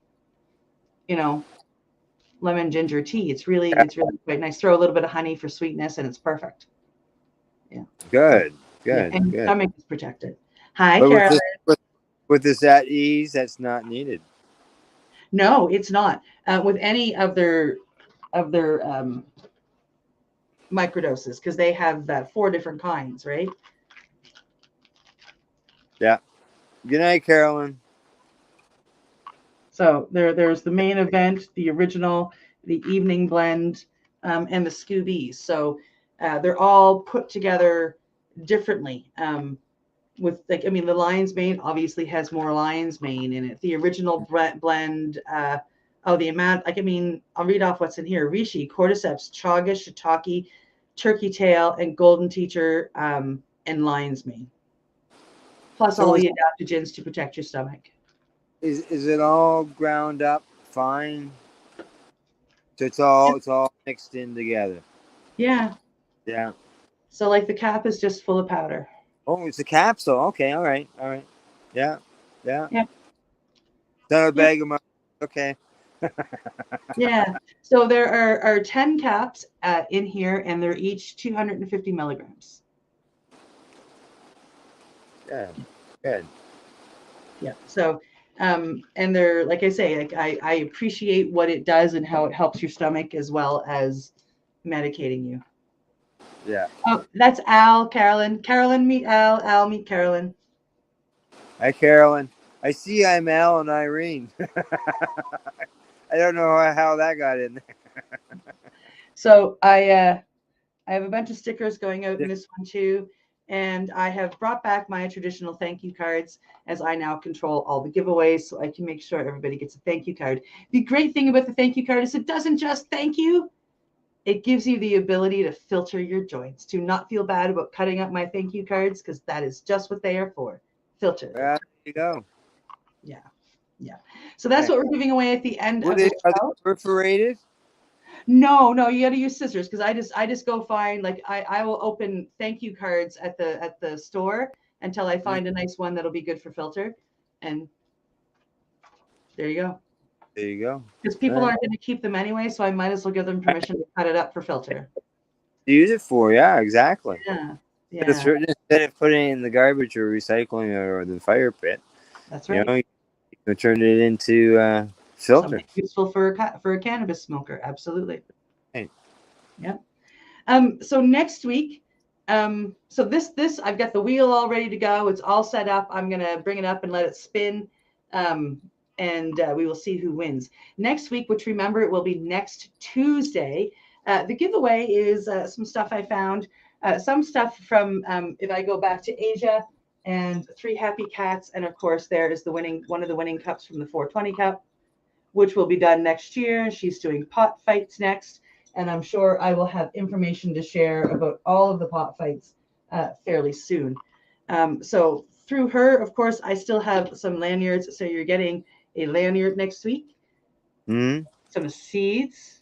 lemon ginger tea. It's really quite nice. Throw a little bit of honey for sweetness, and it's perfect. Yeah. Good. And your stomach is protected. Hi, but Carolyn. With this At Ease, that's not needed. No, it's not. With any of their microdoses, because they have 4 different kinds, right? Yeah. Good night, Carolyn. So there's the main event, the original, the evening blend, and the Scoobies. So they're all put together differently. With the lion's mane obviously has more lion's mane in it. The original blend, the amount, I'll read off what's in here: reishi, cordyceps, chaga, shiitake, turkey tail, and golden teacher, and lion's mane. Plus all the adaptogens to protect your stomach. is it all ground up fine? So it's all mixed in together. Yeah. Yeah. So like the cap is just full of powder. Oh, it's a capsule. Okay, all right. Yeah. Yeah. Not a bag of money. Okay. Yeah. So there are 10 caps in here, and they're each 250 milligrams. Yeah. Good. Yeah. So, and they're, like I say, like I appreciate what it does and how it helps your stomach as well as medicating you. Yeah. Oh, that's Al, Carolyn. Carolyn, meet Al. Al, meet Carolyn. Hi, Carolyn. I see I'm Al and Irene. I don't know how that got in there. So I have a bunch of stickers going out in this one too. And I have brought back my traditional thank you cards, as I now control all the giveaways, so I can make sure everybody gets a thank you card. The great thing about the thank you card is it doesn't just thank you. It gives you the ability to filter your joints, to not feel bad about cutting up my thank you cards, because that is just what they are for. Filter. There you go. Yeah. Yeah. So that's what we're giving away at the end of the Are show. they perforated? No, you got to use scissors, because I just go find, like, I will open thank you cards at the store until I find a nice one that'll be good for filter, and there you go. There you go. Because people aren't going to keep them anyway, so I might as well give them permission to cut it up for filter. Use it for, yeah, exactly. Yeah. Instead of putting it in the garbage or recycling or the fire pit. That's right. You can turn it into filter. Something useful for a cannabis smoker. Absolutely. Hey. Yeah. So next week, so this I've got the wheel all ready to go. It's all set up. I'm gonna bring it up and let it spin, and we will see who wins next week. Which, remember, it will be next Tuesday. The giveaway is some stuff I found, some stuff from if I go back to Asia, and 3 happy cats, and of course there is one of the winning cups from the 420 Cup, which will be done next year. She's doing pot fights next, and I'm sure I will have information to share about all of the pot fights fairly soon. So through her, of course, I still have some lanyards. So you're getting a lanyard next week. Some seeds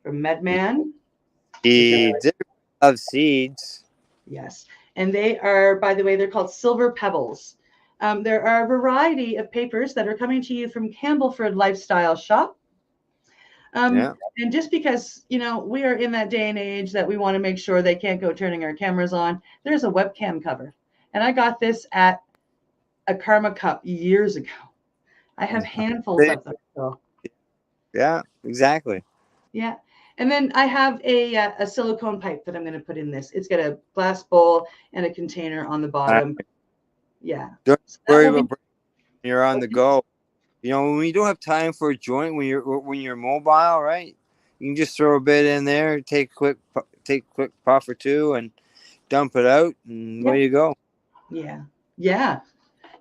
from Medman. Seeds. Of seeds. Yes. And they are, by the way, they're called Silver Pebbles. There are a variety of papers that are coming to you from Campbellford Lifestyle Shop. And just because, we are in that day and age that we want to make sure they can't go turning our cameras on, there's a webcam cover. And I got this at a Karma Cup years ago. I have handfuls of them. So. Yeah, exactly. Yeah. And then I have a silicone pipe that I'm going to put in this. It's got a glass bowl and a container on the bottom. Yeah. Don't worry about when you're on the go. When you don't have time for a joint, when you're mobile, right? You can just throw a bit in there, take a quick puff or two, and dump it out, and away you go. Yeah. Yeah.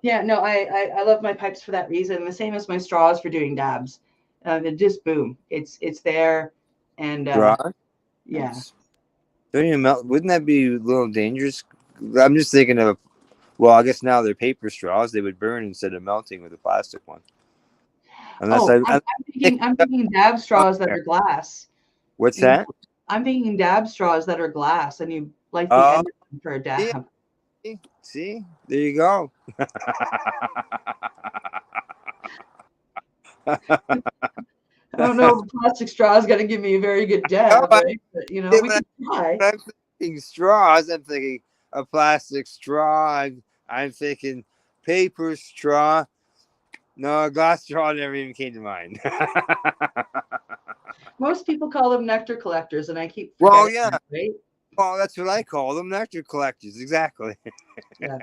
Yeah. No, I love my pipes for that reason. The same as my straws for doing dabs. It just boom. It's there. And yeah. Don't you melt? Wouldn't that be a little dangerous? I'm just thinking of, well, I guess now they're paper straws. They would burn instead of melting with a plastic one. I'm thinking dab straws that are glass. What's that? I'm thinking dab straws that are glass, and you light the end for a dab. See, there you go. I don't know if a plastic straw is going to give me a very good dab, right? But, we can try. I'm thinking straws. I'm thinking a plastic straw. I'm thinking paper straw. No, a glass straw never even came to mind. Most people call them nectar collectors, and I keep forgetting. Well, yeah. That, right? Well, that's what I call them, nectar collectors. Exactly. Yeah.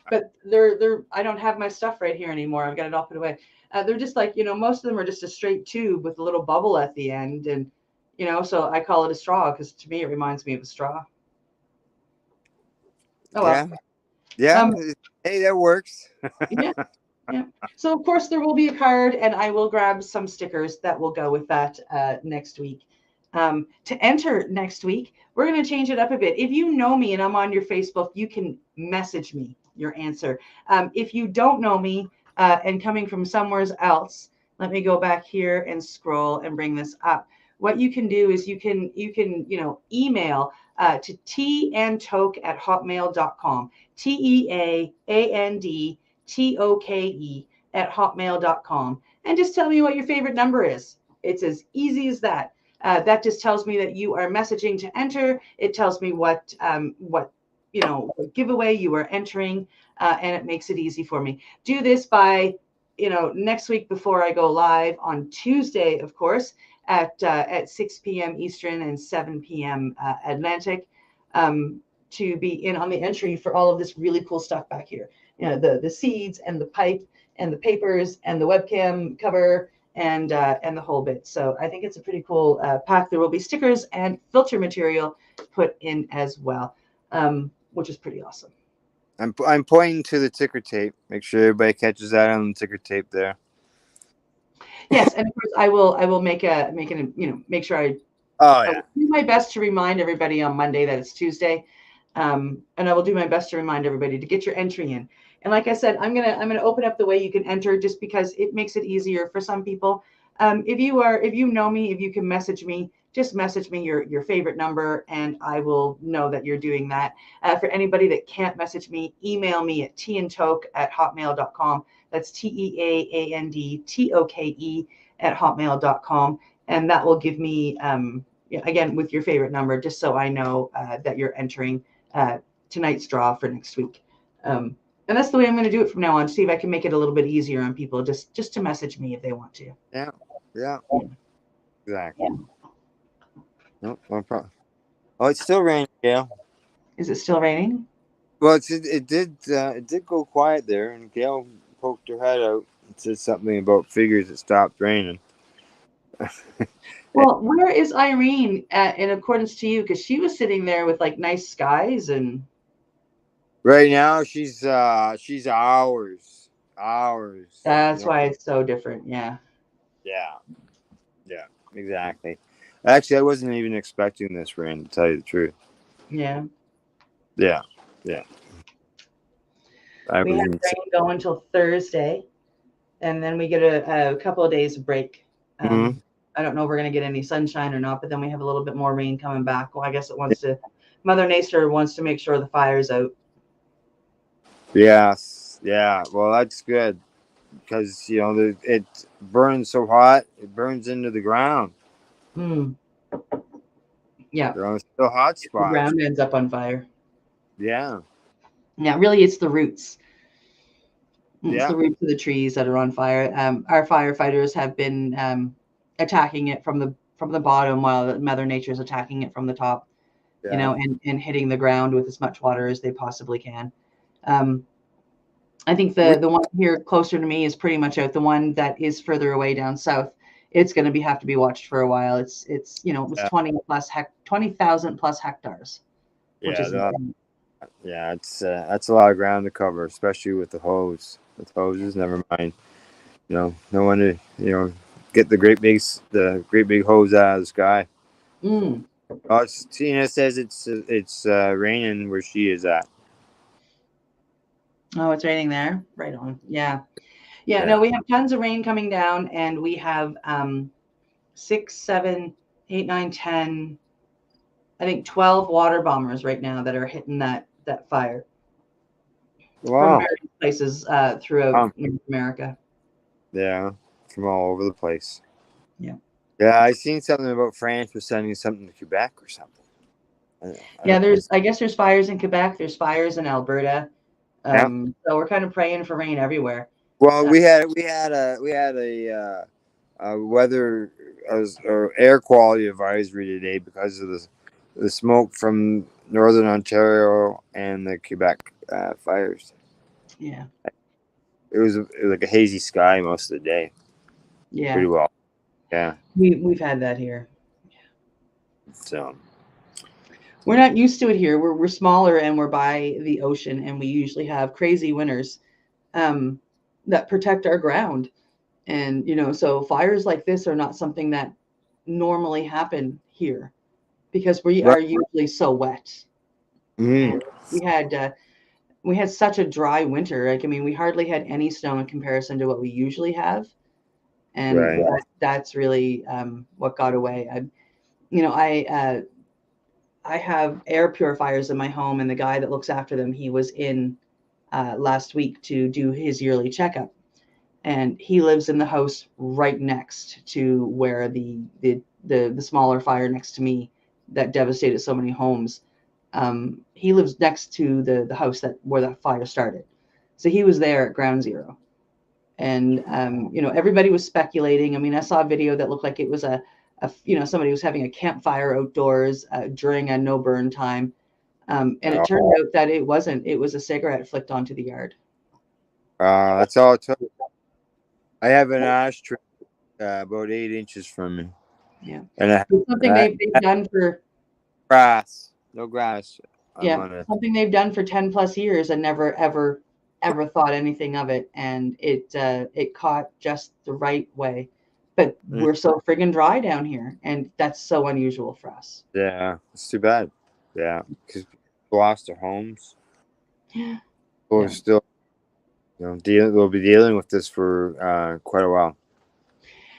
But they're. I don't have my stuff right here anymore. I've got it all put away. They're just like, most of them are just a straight tube with a little bubble at the end, and so I call it a straw because to me it reminds me of a straw. Oh well. Yeah. Hey, that works. Yeah. So of course there will be a card, and I will grab some stickers that will go with that next week. To enter next week, we're going to change it up a bit. If you know me and I'm on your Facebook, you can message me your answer. If you don't know me, and coming from somewhere else. Let me go back here and scroll and bring this up. What you can do is you can email to teandtoke@hotmail.com. teandtoke@hotmail.com, and just tell me what your favorite number is. It's as easy as that. That just tells me that you are messaging to enter. It tells me what giveaway you are entering, and it makes it easy for me. Do this by next week before I go live on Tuesday, of course, at 6 p.m. Eastern and 7 p.m. Atlantic, to be in on the entry for all of this really cool stuff back here. The seeds and the pipe and the papers and the webcam cover and the whole bit. So I think it's a pretty cool pack. There will be stickers and filter material put in as well, which is pretty awesome. I'm pointing to the ticker tape. Make sure everybody catches that on the ticker tape there. Yes, and of course I will make sure I will do my best to remind everybody on Monday that it's Tuesday, and I will do my best to remind everybody to get your entry in. And like I said, I'm gonna open up the way you can enter, just because it makes it easier for some people. If you know me, if you can message me, just message me your favorite number, and I will know that you're doing that. For anybody that can't message me, email me at teandtoke@hotmail.com. That's teandtoke@hotmail.com, and that will give me again with your favorite number, just so I know that you're entering tonight's draw for next week. And that's the way I'm going to do it from now on. See if I can make it a little bit easier on people, just to message me if they want to. Yeah. Exactly. No problem. Oh, it's still raining, Gail. Is it still raining? Well, it did go quiet there, and Gail poked her head out and said something about figures it stopped raining. Well, where is Irene in accordance to you? Because she was sitting there with like nice skies and. Right now, she's hours. That's why it's so different. Yeah. Yeah, exactly. Actually, I wasn't even expecting this rain, to tell you the truth. Yeah. Yeah. We have rain going until Thursday, and then we get a couple of days of break. Mm-hmm. I don't know if we're going to get any sunshine or not, but then we have a little bit more rain coming back. Well, I guess Mother Nature wants to make sure the fire's out. Yes. Yeah. Well, that's good, because it burns so hot, it burns into the ground. Yeah. They're on still hot spots. The ground ends up on fire. Yeah. Yeah, really, it's the roots. It's Yeah. the roots of the trees that are on fire. Our firefighters have been attacking it from the bottom, while Mother Nature's attacking it from the top. Yeah. And hitting the ground with as much water as they possibly can. I think the one here closer to me is pretty much out. The one that is further away down south, it's going to have to be watched for a while. It was 20,000 plus hectares, which is insane. Yeah, that's a lot of ground to cover, especially with the hose. With hoses, never mind. No wonder get the great big hose out of the sky. Oh, Tina says it's raining where she is at. Oh, it's raining there. Right on. Yeah. No, we have tons of rain coming down, and we have 6, 7, 8, 9, 10. I think 12 water bombers right now that are hitting that fire. Wow. From various places throughout North America. Yeah, from all over the place. Yeah. Yeah, I seen something about France was sending something to Quebec or something. I guess there's fires in Quebec. There's fires in Alberta. So we're kind of praying for rain everywhere. Well, we had a weather or air quality advisory today because of the smoke from Northern Ontario and the Quebec fires. Yeah. It was like a hazy sky most of the day. Yeah. Pretty well. Yeah. We've had that here. So. We're not used to it here. We're smaller and we're by the ocean, and we usually have crazy winters that protect our ground. And so fires like this are not something that normally happen here, because we are usually so wet. Mm-hmm. And we had we had such a dry winter. Like, I mean, we hardly had any snow in comparison to what we usually have. And Right. that's really what got away. I have air purifiers in my home, and the guy that looks after them, he was in last week to do his yearly checkup, and he lives in the house right next to where the smaller fire next to me that devastated so many homes. He lives next to the house where that fire started, so he was there at ground zero. And everybody was speculating. I mean, I saw a video that looked like it was somebody was having a campfire outdoors during a no burn time, and it turned out that it wasn't. It was a cigarette flicked onto the yard. That's all it took. I have an ashtray about 8 inches from me. Yeah, and it's something they've done for grass. No grass. Something they've done for 10 plus years and never ever thought anything of it, and it caught just the right way. But we're so friggin' dry down here, and that's so unusual for us. Yeah, it's too bad. Yeah, because people lost their homes. Yeah. We're still, we'll be dealing with this for quite a while.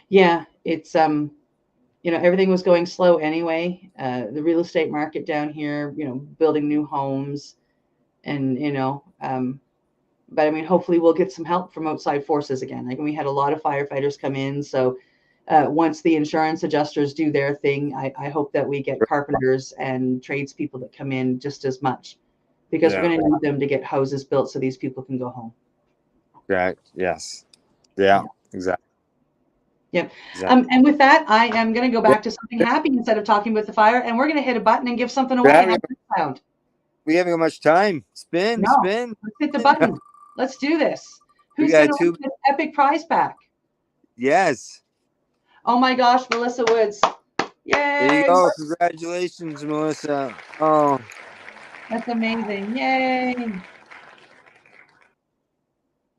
Yeah, it's everything was going slow anyway. The real estate market down here, building new homes, and but I mean, hopefully we'll get some help from outside forces again. Like, we had a lot of firefighters come in, so once the insurance adjusters do their thing, I hope that we get carpenters and tradespeople that come in just as much, because we're going to need them to get houses built so these people can go home. Right. Yes. Yeah. Exactly. Yep. And with that, I am going to go back to something happy instead of talking about the fire, and we're going to hit a button and give something away. How's that sound? We haven't got much time. Spin. Let's hit the button. Let's do this. Who's going to win this epic prize pack? Yes. Oh my gosh, Melissa Woods. Yay. There you go. Congratulations, Melissa. Oh. That's amazing. Yay.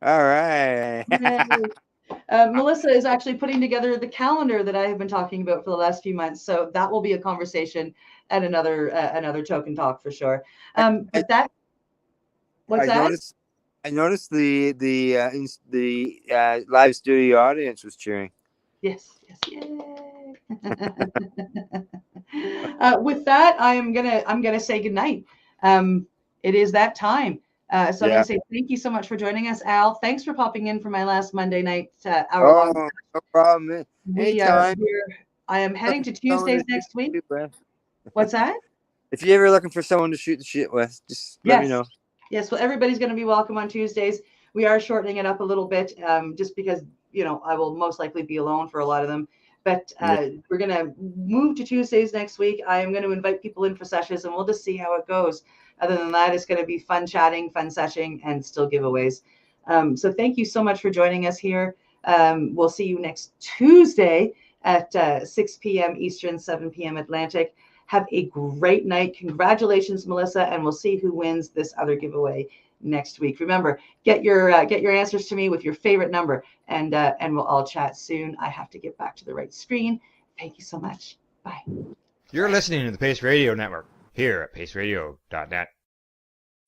All right. Melissa is actually putting together the calendar that I have been talking about for the last few months. So that will be a conversation at another Tokin talk for sure. But that, what's that? I noticed the live studio audience was cheering. Yes. Yay. With that, I'm gonna say goodnight. It is that time. So I'm going to say thank you so much for joining us, Al. Thanks for popping in for my last Monday night hour-long. No problem. Anytime. I am heading to Tuesdays next week. What's that? If you're ever looking for someone to shoot the shit with, just let me know. Yes, well, everybody's going to be welcome on Tuesdays. We are shortening it up a little bit, just because, I will most likely be alone for a lot of them. But we're going to move to Tuesdays next week. I am going to invite people in for sessions, and we'll just see how it goes. Other than that, it's going to be fun chatting, fun seshing, and still giveaways. So thank you so much for joining us here. We'll see you next Tuesday at 6 p.m. Eastern, 7 p.m. Atlantic. Have a great night. Congratulations, Melissa, and we'll see who wins this other giveaway next week. Remember, get your answers to me with your favorite number, and we'll all chat soon. I have to get back to the right screen. Thank you so much. Bye. You're listening to the Pace Radio Network here at paceradio.net.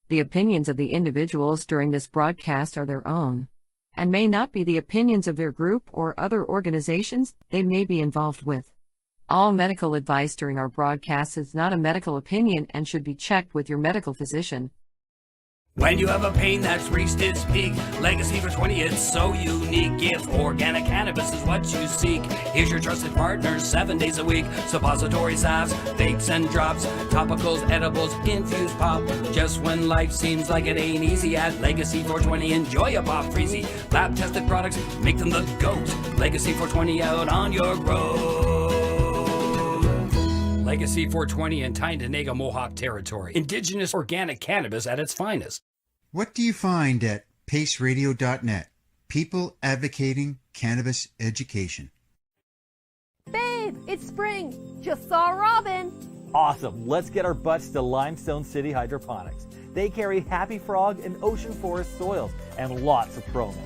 The opinions of the individuals during this broadcast are their own, and may not be the opinions of their group or other organizations they may be involved with. All medical advice during our broadcast is not a medical opinion and should be checked with your medical physician. When you have a pain that's reached its peak, Legacy for 20, it's so unique. If organic cannabis is what you seek, here's your trusted partner 7 days a week. Suppository salves, vapes and drops, topicals, edibles, infused pop. Just when life seems like it ain't easy, at Legacy 420, enjoy a pop freezy. Lab tested products, make them the GOAT. Legacy 420 out on your road. Legacy 420 in Tyendinaga Mohawk territory. Indigenous organic cannabis at its finest. What do you find at paceradio.net? People advocating cannabis education. Babe, it's spring. Just saw Robin. Awesome. Let's get our butts to Limestone City Hydroponics. They carry Happy Frog and Ocean Forest soils and lots of pro mix.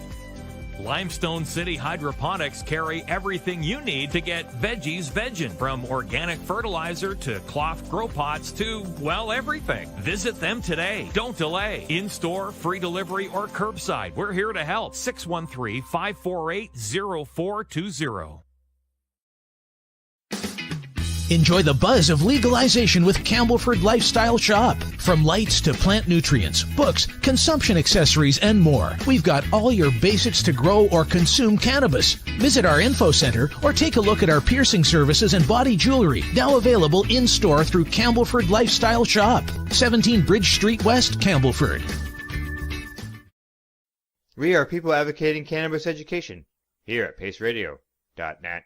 Limestone City Hydroponics carry everything you need to get veggies veggin', from organic fertilizer to cloth grow pots to, well, everything. Visit them today. Don't delay. In-store, free delivery, or curbside. We're here to help. 613-548-0420. Enjoy the buzz of legalization with Campbellford Lifestyle Shop. From lights to plant nutrients, books, consumption accessories, and more, we've got all your basics to grow or consume cannabis. Visit our info center or take a look at our piercing services and body jewelry, now available in-store through Campbellford Lifestyle Shop, 17 Bridge Street West, Campbellford. We are people advocating cannabis education here at paceradio.net.